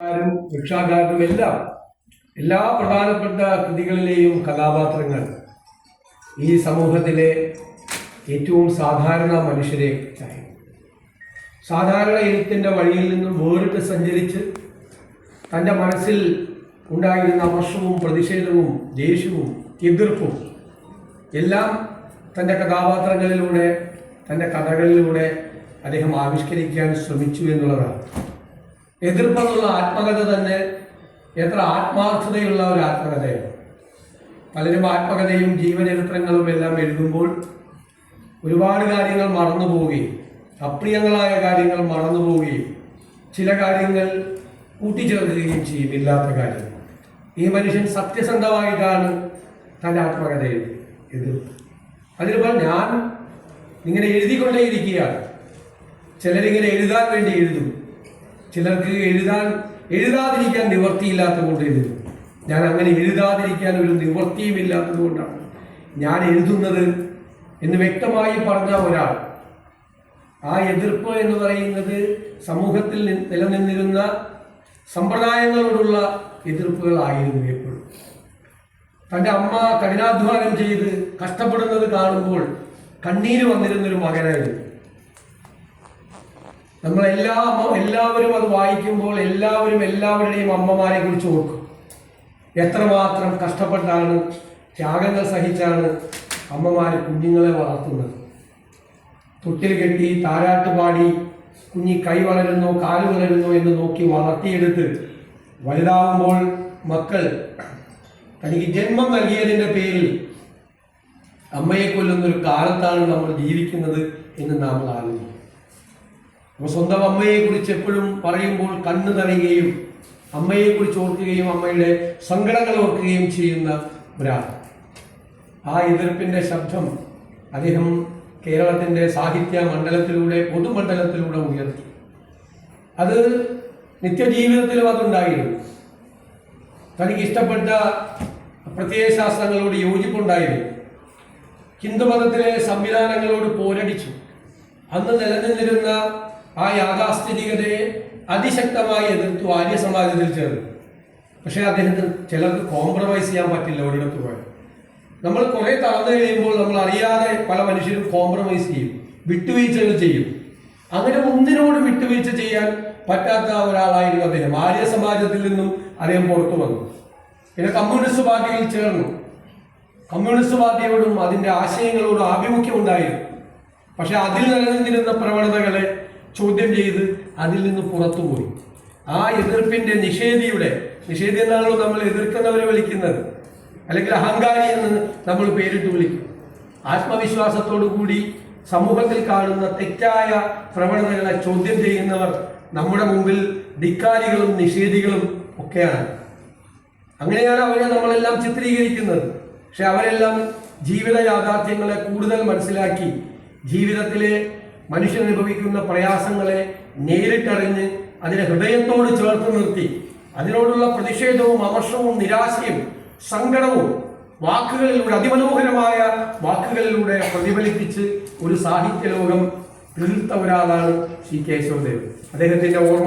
ഭിക്ഷാകാരനും എല്ലാ പ്രധാനപ്പെട്ട കൃതികളിലെയും കഥാപാത്രങ്ങൾ ഈ സമൂഹത്തിലെ ഏറ്റവും സാധാരണ മനുഷ്യരെ സാധാരണ എഴുത്തിൻ്റെ വഴിയിൽ നിന്നും വേറിട്ട് സഞ്ചരിച്ച് തൻ്റെ മനസ്സിൽ ഉണ്ടായിരുന്ന അമർഷവും പ്രതിഷേധവും ദേഷ്യവും എതിർപ്പും എല്ലാം തൻ്റെ കഥാപാത്രങ്ങളിലൂടെ തൻ്റെ കഥകളിലൂടെ അദ്ദേഹം ആവിഷ്കരിക്കാൻ ശ്രമിച്ചു എന്നുള്ളതാണ്. എതിർപ്പെന്നുള്ള ആത്മകഥ തന്നെ എത്ര ആത്മാർത്ഥതയുള്ള ഒരു ആത്മകഥയാണ്. പലരും ആത്മകഥയും ജീവചരിത്രങ്ങളും എല്ലാം എഴുതുമ്പോൾ ഒരുപാട് കാര്യങ്ങൾ മറന്നു പോവുകയും അപ്രിയങ്ങളായ കാര്യങ്ങൾ മറന്നു പോവുകയും ചില കാര്യങ്ങൾ കൂട്ടിച്ചേർക്കുകയും ചെയ്യും. ഇല്ലാത്ത കാര്യങ്ങൾ ഈ മനുഷ്യൻ സത്യസന്ധമായിട്ടാണ് തൻ്റെ ആത്മകഥ എഴുതുന്നത്. അതിനിപ്പോൾ ഞാൻ ഇങ്ങനെ എഴുതിക്കൊണ്ടേയിരിക്കുകയാണ്. ചിലരിങ്ങനെ എഴുതാൻ വേണ്ടി എഴുതും, ചിലർക്ക് എഴുതാതിരിക്കാൻ നിവൃത്തിയില്ലാത്തത് കൊണ്ട് എഴുതും. ഞാൻ അങ്ങനെ എഴുതാതിരിക്കാൻ ഒരു നിവൃത്തിയും ഇല്ലാത്തത് കൊണ്ടാണ് ഞാൻ എഴുതുന്നത് എന്ന് വ്യക്തമായി പറഞ്ഞ ഒരാൾ. ആ എതിർപ്പ് എന്ന് പറയുന്നത് സമൂഹത്തിൽ നിലനിന്നിരുന്ന സമ്പ്രദായങ്ങളോടുള്ള എതിർപ്പുകളായിരുന്നു. എപ്പോഴും തൻ്റെ അമ്മ കഠിനാധ്വാനം ചെയ്ത് കഷ്ടപ്പെടുന്നത് കാണുമ്പോൾ കണ്ണീര് വന്നിരുന്നൊരു മകനായിരുന്നു. എല്ലാവരും അത് വായിക്കുമ്പോൾ എല്ലാവരുടെയും അമ്മമാരെ കുറിച്ച് ഓർക്കും. എത്രമാത്രം കഷ്ടപ്പെട്ടാണ്, ത്യാഗങ്ങൾ സഹിച്ചാണ് അമ്മമാര് കുഞ്ഞുങ്ങളെ വളർത്തുന്നത്. തൊട്ടിൽ കെട്ടി താരാട്ട് പാടി കുഞ്ഞി കൈ വളരുന്നോ കാല് വളരുന്നോ എന്ന് നോക്കി വളർത്തിയെടുത്ത് വലുതാവുമ്പോൾ മക്കൾ തനിക്ക് ജന്മം നൽകിയതിൻ്റെ പേരിൽ അമ്മയെ കൊല്ലുന്നൊരു കാലത്താണ് നമ്മൾ ജീവിക്കുന്നത് എന്ന് നാം ആലോചിക്കും. അപ്പോൾ സ്വന്തം അമ്മയെക്കുറിച്ച് എപ്പോഴും പറയുമ്പോൾ കണ്ണു നിറയുകയും അമ്മയെക്കുറിച്ച് ഓർക്കുകയും അമ്മയുടെ സങ്കടങ്ങൾ ഓർക്കുകയും ചെയ്യുന്ന ഒരാൾ. ആ എതിർപ്പിൻ്റെ ശബ്ദം അദ്ദേഹം കേരളത്തിൻ്റെ സാഹിത്യ മണ്ഡലത്തിലൂടെ പൊതുമണ്ഡലത്തിലൂടെ ഉയർത്തി. അത് നിത്യജീവിതത്തിലും അതുണ്ടായിരുന്നു. തനിക്ക് ഇഷ്ടപ്പെട്ട പ്രത്യയശാസ്ത്രങ്ങളോട് യോജിപ്പുണ്ടായിരുന്നു. ഹിന്ദുമതത്തിലെ സംവിധാനങ്ങളോട് പോരടിച്ചു. അന്ന് നിലനിന്നിരുന്ന ആ യാഥാസ്ഥിതികതയെ അതിശക്തമായി എതിർത്തു. ആര്യ സമാജത്തിൽ ചേർന്നു. പക്ഷേ അദ്ദേഹത്തിന് ചിലർക്ക് കോംപ്രമൈസ് ചെയ്യാൻ പറ്റില്ല. ഒരിടത്ത് പോയി നമ്മൾ കുറെ തളർന്നു കഴിയുമ്പോൾ നമ്മൾ അറിയാതെ പല മനുഷ്യരും കോംപ്രമൈസ് ചെയ്യും, വിട്ടുവീഴ്ചകൾ ചെയ്യും. അങ്ങനെ ഒന്നിനോട് വിട്ടുവീഴ്ച ചെയ്യാൻ പറ്റാത്ത ഒരാളായിരുന്നു അദ്ദേഹം. ആര്യ സമാജത്തിൽ നിന്നും അദ്ദേഹം പുറത്തു വന്നു. പിന്നെ കമ്മ്യൂണിസ്റ്റ് പാർട്ടിയിൽ ചേർന്നു. കമ്മ്യൂണിസ്റ്റ് പാർട്ടിയോടും അതിൻ്റെ ആശയങ്ങളോടും ആഭിമുഖ്യം ഉണ്ടായിരുന്നു. പക്ഷെ അതിൽ നിലനിന്നിരുന്ന പ്രവണതകളെ ചോദ്യം ചെയ്ത് അതിൽ നിന്ന് പുറത്തുപോയി. ആ എതിർപ്പിന്റെ നിഷേധി എന്നാണല്ലോ നമ്മൾ എതിർക്കുന്നവരെ വിളിക്കുന്നത്, അല്ലെങ്കിൽ അഹങ്കാരി എന്ന് നമ്മൾ പേരിട്ട് വിളിക്കും. ആത്മവിശ്വാസത്തോടു കൂടി സമൂഹത്തിൽ കാണുന്ന തെറ്റായ പ്രവണതകളെ ചോദ്യം ചെയ്യുന്നവർ നമ്മുടെ മുമ്പിൽ ധിക്കാരികളും നിഷേധികളും ഒക്കെയാണ്. അങ്ങനെയാണ് അവരെ നമ്മളെല്ലാം ചിത്രീകരിക്കുന്നത്. പക്ഷെ അവരെല്ലാം ജീവിത യാഥാർത്ഥ്യങ്ങളെ കൂടുതൽ മനസ്സിലാക്കി ജീവിതത്തിലെ മനുഷ്യൻ അനുഭവിക്കുന്ന പ്രയാസങ്ങളെ നേരിട്ടറിഞ്ഞ് അതിനെ ഹൃദയത്തോട് ചേർത്ത് നിർത്തി അതിനോടുള്ള പ്രതിഷേധവും അമർഷവും നിരാശയും സങ്കടവും വാക്കുകളിലൂടെ, അതിമനോഹരമായ വാക്കുകളിലൂടെ പ്രതിഫലിപ്പിച്ച് ഒരു സാഹിത്യ ലോകം തീർത്ത ഒരാളാണ് സി കേശവദേവ്. അദ്ദേഹത്തിന്റെ ഓർമ്മ